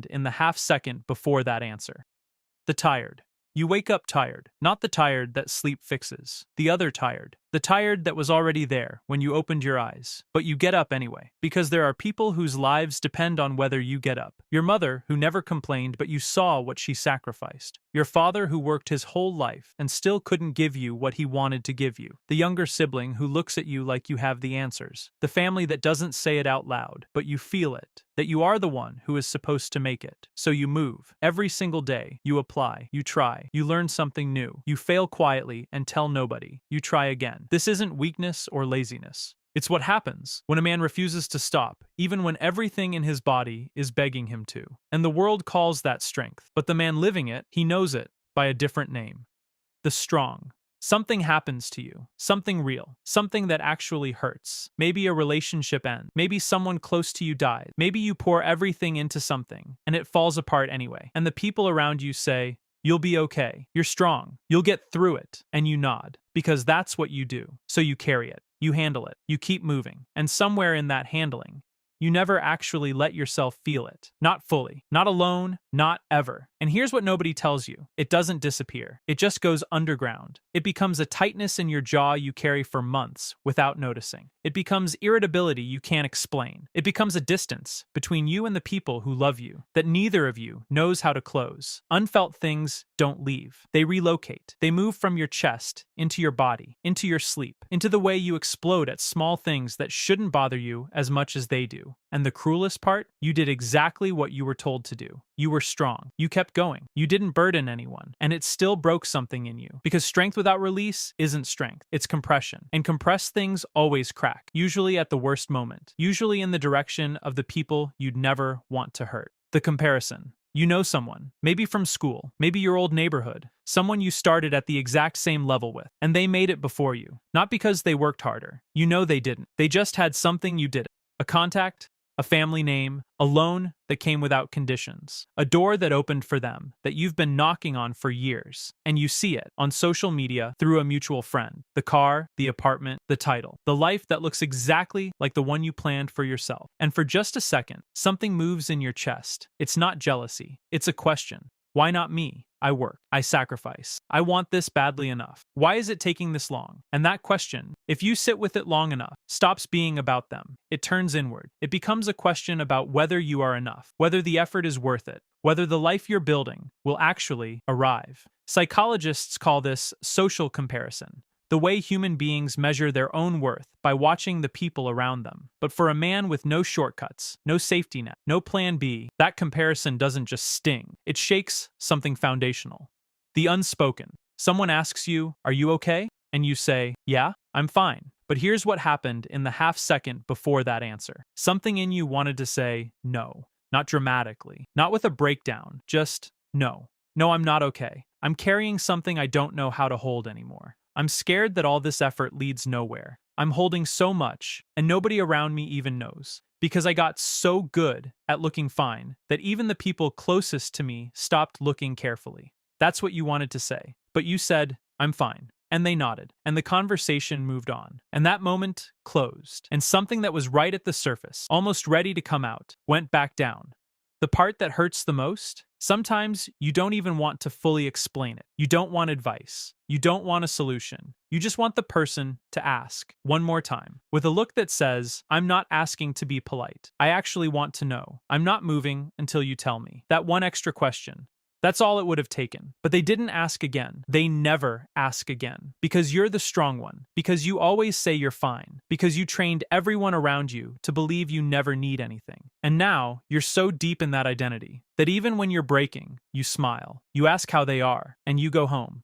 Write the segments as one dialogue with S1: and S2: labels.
S1: in the half second before that answer. The tired. You wake up tired, not the tired that sleep fixes, the other tired, the tired that was already there when you opened your eyes. But you get up anyway, because there are people whose lives depend on whether you get up. Your mother, who never complained but you saw what she sacrificed. Your father, who worked his whole life and still couldn't give you what he wanted to give you. The younger sibling who looks at you like you have the answers. The family that doesn't say it out loud, but you feel it. That you are the one who is supposed to make it. So you move. Every single day, you apply, you try, you learn something new. You fail quietly and tell nobody. You try again. This isn't weakness or laziness. It's what happens when a man refuses to stop, even when everything in his body is begging him to. And the world calls that strength. But the man living it, he knows it by a different name. The strong. Something happens to you, something real, something that actually hurts. Maybe a relationship ends, maybe someone close to you died, maybe you pour everything into something, and it falls apart anyway. And the people around you say, "You'll be okay, you're strong, you'll get through it," and you nod, because that's what you do. So you carry it, you handle it, you keep moving, and somewhere in that handling, you never actually let yourself feel it. Not fully, not alone, not ever. And here's what nobody tells you. It doesn't disappear. It just goes underground. It becomes a tightness in your jaw you carry for months without noticing. It becomes irritability you can't explain. It becomes a distance between you and the people who love you that neither of you knows how to close. Unfelt things don't leave. They relocate. They move from your chest into your body, into your sleep, into the way you explode at small things that shouldn't bother you as much as they do. And the cruelest part? You did exactly what you were told to do. You were strong. You kept going. You didn't burden anyone. And it still broke something in you. Because strength without release isn't strength. It's compression. And compressed things always crack. Usually at the worst moment. Usually in the direction of the people you'd never want to hurt. The comparison. You know someone, maybe from school, maybe your old neighborhood, someone you started at the exact same level with, and they made it before you. Not because they worked harder. You know they didn't. They just had something you didn't. A contact, a family name, a loan that came without conditions, a door that opened for them that you've been knocking on for years, and you see it on social media through a mutual friend, the car, the apartment, the title, the life that looks exactly like the one you planned for yourself. And for just a second, something moves in your chest. It's not jealousy, it's a question. Why not me? I work. I sacrifice. I want this badly enough. Why is it taking this long? And that question, if you sit with it long enough, stops being about them. It turns inward. It becomes a question about whether you are enough, whether the effort is worth it, whether the life you're building will actually arrive. Psychologists call this social comparison. The way human beings measure their own worth by watching the people around them. But for a man with no shortcuts, no safety net, no plan B, that comparison doesn't just sting. It shakes something foundational. The unspoken. Someone asks you, "Are you okay?" And you say, "Yeah, I'm fine." But here's what happened in the half second before that answer. Something in you wanted to say no. Not dramatically, not with a breakdown, just no. No, I'm not okay. I'm carrying something I don't know how to hold anymore. I'm scared that all this effort leads nowhere. I'm holding so much, and nobody around me even knows. Because I got so good at looking fine that even the people closest to me stopped looking carefully. That's what you wanted to say. But you said, "I'm fine." And they nodded, and the conversation moved on. And that moment closed. And something that was right at the surface, almost ready to come out, went back down. The part that hurts the most? Sometimes you don't even want to fully explain it. You don't want advice. You don't want a solution. You just want the person to ask one more time with a look that says, "I'm not asking to be polite. I actually want to know. I'm not moving until you tell me." That one extra question. That's all it would have taken. But they didn't ask again. They never ask again. Because you're the strong one. Because you always say you're fine. Because you trained everyone around you to believe you never need anything. And now, you're so deep in that identity that even when you're breaking, you smile. You ask how they are, and you go home.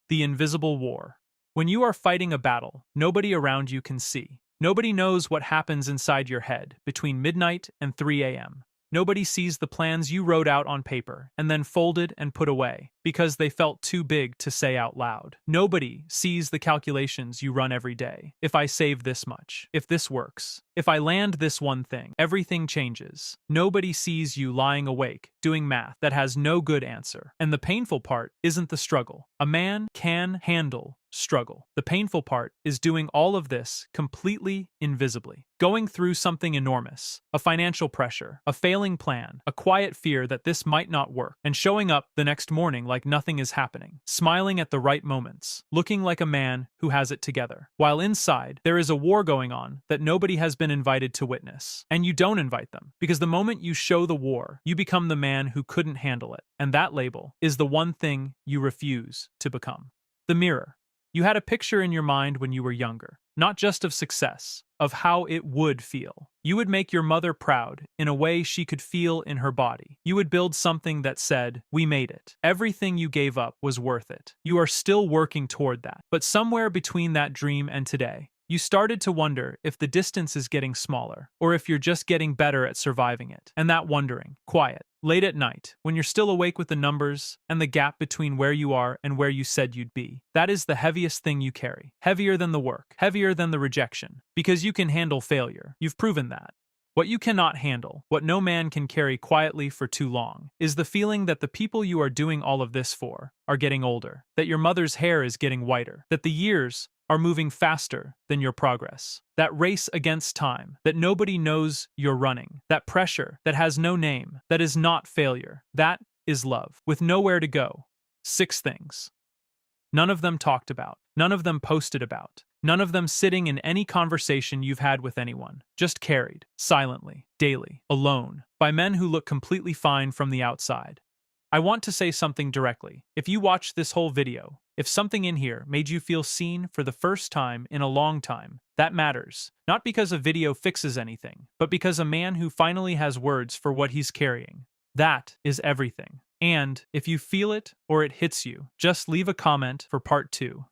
S1: The invisible war. When you are fighting a battle, nobody around you can see. Nobody knows what happens inside your head between midnight and 3 a.m. Nobody sees the plans you wrote out on paper and then folded and put away because they felt too big to say out loud. Nobody sees the calculations you run every day. If I save this much, if this works, if I land this one thing, everything changes. Nobody sees you lying awake, doing math that has no good answer. And the painful part isn't the struggle. A man can handle struggle. The painful part is doing all of this completely invisibly. Going through something enormous, a financial pressure, a failing plan, a quiet fear that this might not work, and showing up the next morning like nothing is happening, smiling at the right moments, looking like a man who has it together. While inside, there is a war going on that nobody has been invited to witness. And you don't invite them, because the moment you show the war, you become the man who couldn't handle it. And that label is the one thing you refuse to become. The mirror. You had a picture in your mind when you were younger, not just of success, of how it would feel. You would make your mother proud in a way she could feel in her body. You would build something that said, "We made it. Everything you gave up was worth it." You are still working toward that. But somewhere between that dream and today, you started to wonder if the distance is getting smaller, or if you're just getting better at surviving it. And that wondering, quiet, late at night, when you're still awake with the numbers and the gap between where you are and where you said you'd be, that is the heaviest thing you carry. Heavier than the work, heavier than the rejection. Because you can handle failure. You've proven that. What you cannot handle, what no man can carry quietly for too long, is the feeling that the people you are doing all of this for are getting older, that your mother's hair is getting whiter, that the years are moving faster than your progress. That race against time, that nobody knows you're running, that pressure that has no name, that is not failure. That is love, with nowhere to go. 6 things. None of them talked about, none of them posted about, none of them sitting in any conversation you've had with anyone, just carried, silently, daily, alone, by men who look completely fine from the outside. I want to say something directly. If you watched this whole video, if something in here made you feel seen for the first time in a long time, that matters. Not because a video fixes anything, but because a man who finally has words for what he's carrying. That is everything. And if you feel it or it hits you, just leave a comment for part 2.